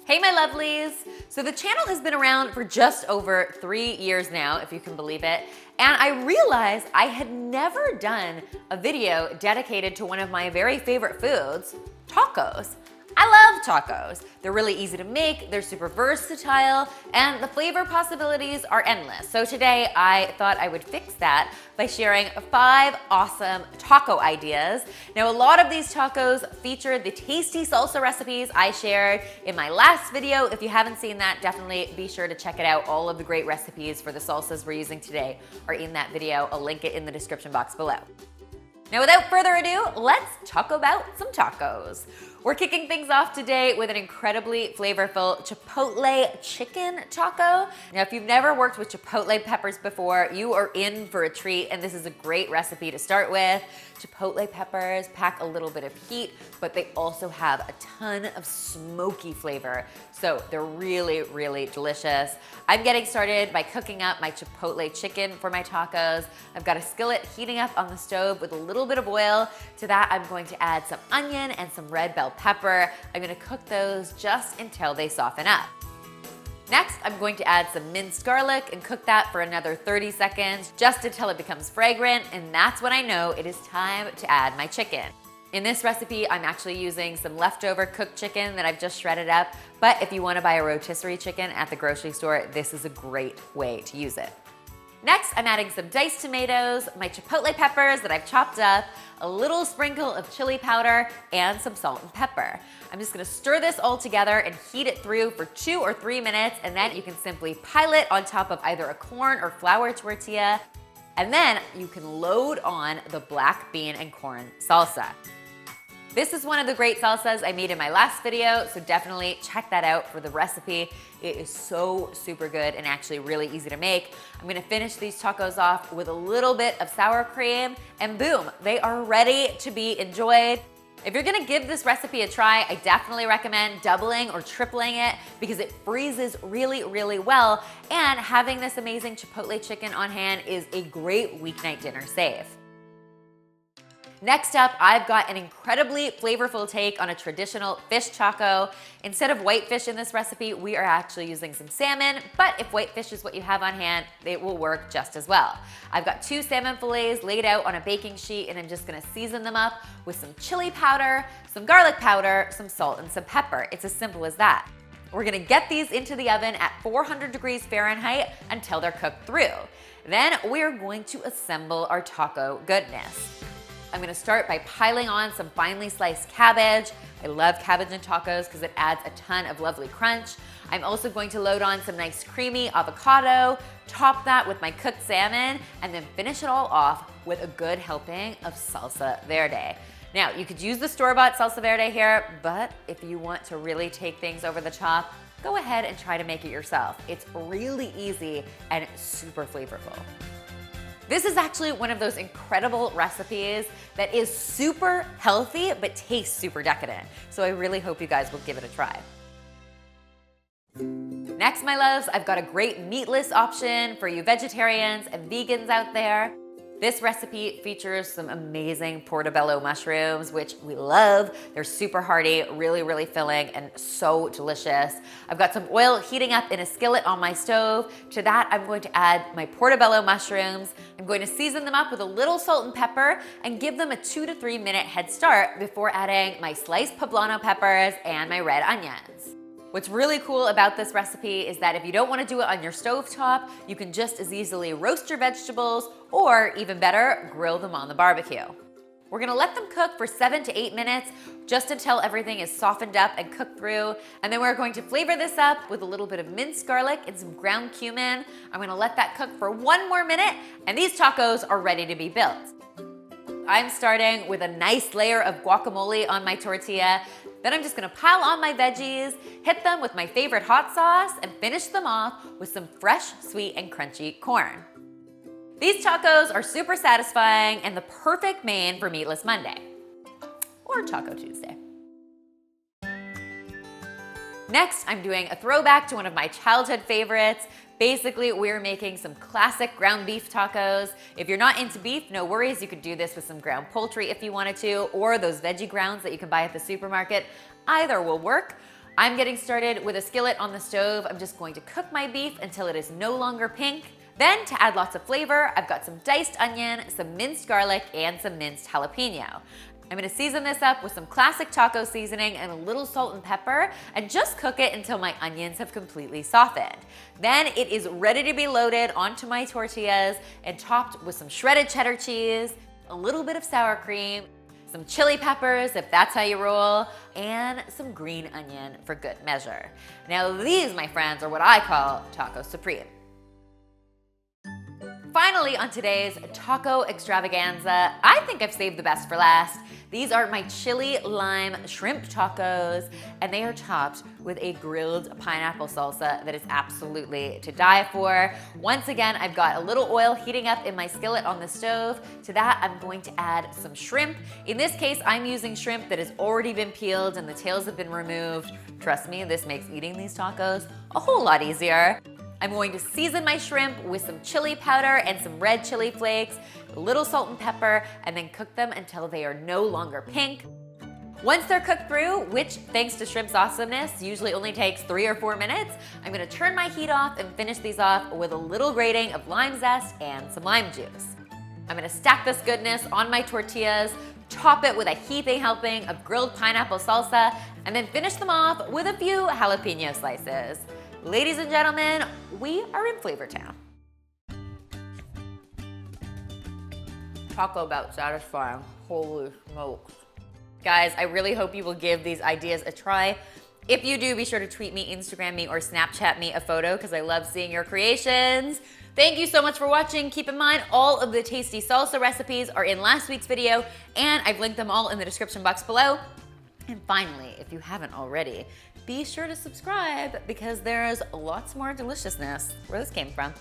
Hey my lovelies! So the channel has been around for just over 3 years now, if you can believe it, and I realized I had never done a video dedicated to one of my very favorite foods, tacos. I love tacos. They're really easy to make, they're super versatile, and the flavor possibilities are endless. So today I thought I would fix that by sharing 5 awesome taco ideas. Now a lot of these tacos featured the tasty salsa recipes I shared in my last video. If you haven't seen that, definitely be sure to check it out. All of the great recipes for the salsas we're using today are in that video. I'll link it in the description box below. Now without further ado, let's talk about some tacos. We're kicking things off today with an incredibly flavorful Chipotle chicken taco. Now if you've never worked with Chipotle peppers before, you are in for a treat, and this is a great recipe to start with. Chipotle peppers pack a little bit of heat, but they also have a ton of smoky flavor. So they're really, really delicious. I'm getting started by cooking up my Chipotle chicken for my tacos. I've got a skillet heating up on the stove with a little bit of oil. To that, I'm going to add some onion and some red bell pepper. I'm gonna cook those just until they soften up. Next, I'm going to add some minced garlic and cook that for another 30 seconds, just until it becomes fragrant, and that's when I know it is time to add my chicken. In this recipe, I'm actually using some leftover cooked chicken that I've just shredded up, but if you wanna buy a rotisserie chicken at the grocery store, this is a great way to use it. Next, I'm adding some diced tomatoes, my Chipotle peppers that I've chopped up, a little sprinkle of chili powder, and some salt and pepper. I'm just gonna stir this all together and heat it through for 2 or 3 minutes, and then you can simply pile it on top of either a corn or flour tortilla, and then you can load on the black bean and corn salsa. This is one of the great salsas I made in my last video, so definitely check that out for the recipe. It is so super good and actually really easy to make. I'm gonna finish these tacos off with a little bit of sour cream, and boom, they are ready to be enjoyed. If you're gonna give this recipe a try, I definitely recommend doubling or tripling it because it freezes really, really well, and having this amazing Chipotle chicken on hand is a great weeknight dinner save. Next up, I've got an incredibly flavorful take on a traditional fish taco. Instead of whitefish in this recipe, we are actually using some salmon, but if whitefish is what you have on hand, it will work just as well. I've got 2 salmon fillets laid out on a baking sheet, and I'm just gonna season them up with some chili powder, some garlic powder, some salt, and some pepper. It's as simple as that. We're gonna get these into the oven at 400 degrees Fahrenheit until they're cooked through. Then we're going to assemble our taco goodness. I'm gonna start by piling on some finely sliced cabbage. I love cabbage in tacos because it adds a ton of lovely crunch. I'm also going to load on some nice creamy avocado, top that with my cooked salmon, and then finish it all off with a good helping of salsa verde. Now, you could use the store-bought salsa verde here, but if you want to really take things over the top, go ahead and try to make it yourself. It's really easy and super flavorful. This is actually one of those incredible recipes that is super healthy but tastes super decadent. So I really hope you guys will give it a try. Next, my loves, I've got a great meatless option for you vegetarians and vegans out there. This recipe features some amazing portobello mushrooms, which we love. They're super hearty, really, really filling, and so delicious. I've got some oil heating up in a skillet on my stove. To that, I'm going to add my portobello mushrooms. I'm going to season them up with a little salt and pepper and give them a 2 to 3 minute head start before adding my sliced poblano peppers and my red onions. What's really cool about this recipe is that if you don't want to do it on your stovetop, you can just as easily roast your vegetables, or even better, grill them on the barbecue. We're gonna let them cook for 7 to 8 minutes, just until everything is softened up and cooked through, and then we're going to flavor this up with a little bit of minced garlic and some ground cumin. I'm gonna let that cook for 1 more minute, and these tacos are ready to be built. I'm starting with a nice layer of guacamole on my tortilla. Then I'm just gonna pile on my veggies, hit them with my favorite hot sauce, and finish them off with some fresh, sweet, and crunchy corn. These tacos are super satisfying and the perfect main for Meatless Monday or Taco Tuesday. Next, I'm doing a throwback to one of my childhood favorites. Basically, we're making some classic ground beef tacos. If you're not into beef, no worries. You could do this with some ground poultry if you wanted to, or those veggie grounds that you can buy at the supermarket. Either will work. I'm getting started with a skillet on the stove. I'm just going to cook my beef until it is no longer pink. Then to add lots of flavor, I've got some diced onion, some minced garlic, and some minced jalapeno. I'm gonna season this up with some classic taco seasoning and a little salt and pepper and just cook it until my onions have completely softened. Then it is ready to be loaded onto my tortillas and topped with some shredded cheddar cheese, a little bit of sour cream, some chili peppers if that's how you roll, and some green onion for good measure. Now these, my friends, are what I call Taco Supreme. Finally, on today's taco extravaganza, I think I've saved the best for last. These are my chili lime shrimp tacos, and they are topped with a grilled pineapple salsa that is absolutely to die for. Once again, I've got a little oil heating up in my skillet on the stove. To that, I'm going to add some shrimp. In this case, I'm using shrimp that has already been peeled and the tails have been removed. Trust me, this makes eating these tacos a whole lot easier. I'm going to season my shrimp with some chili powder and some red chili flakes, a little salt and pepper, and then cook them until they are no longer pink. Once they're cooked through, which thanks to shrimp's awesomeness usually only takes 3 or 4 minutes, I'm gonna turn my heat off and finish these off with a little grating of lime zest and some lime juice. I'm gonna stack this goodness on my tortillas, top it with a heaping helping of grilled pineapple salsa, and then finish them off with a few jalapeno slices. Ladies and gentlemen, we are in Flavor Town. Taco about satisfying, holy smokes. Guys, I really hope you will give these ideas a try. If you do, be sure to tweet me, Instagram me, or Snapchat me a photo because I love seeing your creations. Thank you so much for watching. Keep in mind, all of the tasty salsa recipes are in last week's video, and I've linked them all in the description box below. And finally, if you haven't already, be sure to subscribe because there's lots more deliciousness where this came from.